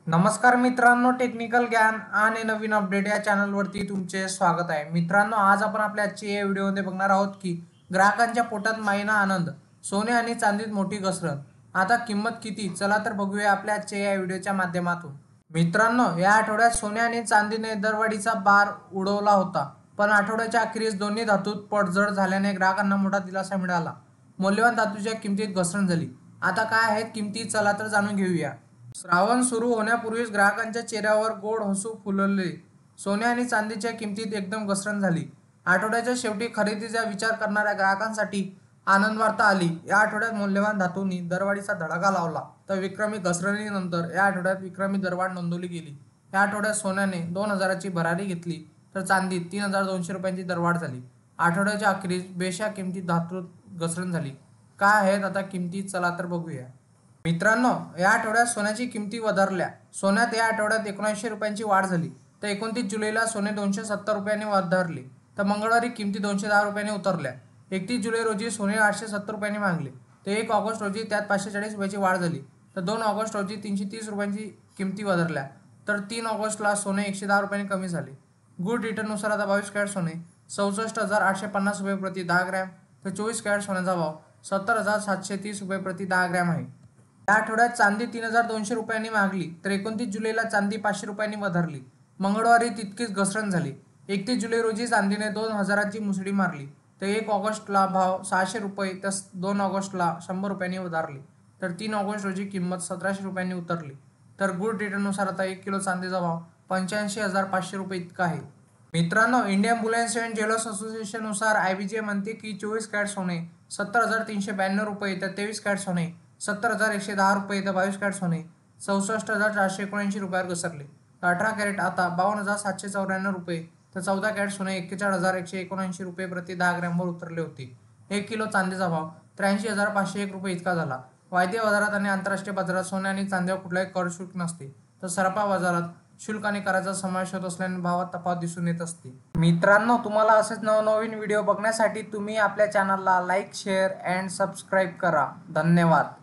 नमस्कार मित्रांनो, टेक्निकल ज्ञान आणि नवीन अपडेट या चॅनलवरती तुमचे स्वागत आहे। मित्रांनो, आज आपण आपल्या आजच्या या व्हिडिओमध्ये बघणार आहोत की ग्राहकांच्या पोटात माईना आनंद, सोने आणि चांदीत मोठी घसरण, आता किंमत किती, चला तर बघूया आपल्या आजच्या या व्हिडिओच्या माध्यमातून। मित्रांनो, या आठवड्यात सोने आणि चांदीने दरवाढीचा बार उडवला होता, पण आठवड्याच्या अखेरीस दोन्ही धातूत पडझड झाल्याने ग्राहकांना मोठा दिलासा मिळाला। मौल्यवान धातूच्या किमतीत घसरण झाली। आता काय आहेत किमती, चला तर जाणून घेऊया। श्रावण सुरू होण्यापूर्वीच ग्राहकांच्या चेहऱ्यावर गोड हसू फुलले। सोने आणि चांदीच्या किमतीत एकदम घसरण झाली। आठवड्याच्या शेवटी खरेदीचा विचार करणाऱ्या ग्राहकांसाठी आनंद वार्ता आली। या आठवड्यात मौल्यवान धातूंनी दरवाढीचा धडाका लावला, तर विक्रमी घसरणीनंतर या आठवड्यात विक्रमी दरवाढ नोंदवली गेली। या आठवड्यात सोन्याने 2,000ची भरारी घेतली, तर चांदीत 3,200 रुपयांची दरवाढ झाली। आठवड्याच्या अखेरीस बेशा किमतीत धातूत घसरण झाली। काय आहेत आता किमती, चला तर बघूया। मित्रांनो, या आठवड्यात सोन्याची किमती वधारल्या। सोन्यात या आठवड्यात 1900 रुपयांची वाढ झाली, तर 29 जुलैला सोने 270 रुपयांनी वधारले, तर मंगळवारी किमती 210 रुपयांनी उतरल्या। 31 जुलै रोजी सोने 870 रुपयांनी मागले, तर 1 ऑगस्ट रोजी त्यात 540 रुपयांची वाढ झाली, तर 2 ऑगस्ट रोजी 330 रुपयांची किमती वधारल्या, तर 3 ऑगस्टला सोने 110 रुपयांनी कमी झाले। गुड रिटर्ननुसार आता 22 कॅरेट सोने 64,850 रुपये प्रति 10 ग्रॅम, तर 24 कॅरेट सोन्याचा भाव 70,730 रुपये प्रति 10 ग्रॅम आहे। या आठवड्यात चांदी 3,200 रुपयांनी मागली, तर 29 जुलैला चांदी 500 रुपयांनी वधारली। मंगळवारी तितकीच घसरण झाली। 31 जुलै रोजी चांदीने 2,000ची मुसडी मारली, तर 1 ऑगस्टला भाव 600 रुपये, तर 2 ऑगस्टला 100 रुपयांनी वधारली, तर 3 ऑगस्ट रोजी किंमत 1700 रुपयांनी उतरली। तर गुड रिटर्ननुसार आता 1 किलो चांदीचा भाव 85,500 रुपये इतका आहे। मित्रांनो, इंडियन बुलियन अँड ज्वेलर्स असोसिएशननुसार IBJ म्हणते की 24 कॅरेट सोने 70,392 रुपये, तर 23 कॅरेट सोने 70,110 रुपये, तर 22 कॅरेट सोने 64,479 रुपयावर घसरले। 18 कॅरेट आता 52,794 रुपये, तर 14 कॅरेट सोने 41,179 रुपये प्रति 10 ग्रॅमवर उतरले होते। 1 किलो चांदीचा भाव 83,501 रुपये इतका झाला। वायदे बाजारात आणि आंतरराष्ट्रीय बाजारात सोने आणि चांदीवर कुठलाही कर शुल्क नसते, तर सराफा बाजारात शुल्क आणि कराचा समावेश होत असल्याने भावात तफावत दिसून येत असते। मित्रांनो, तुम्हाला असेच नवनवीन व्हिडिओ बघण्यासाठी तुम्ही आपल्या चॅनलला लाईक, शेअर अँड सबस्क्राईब करा। धन्यवाद।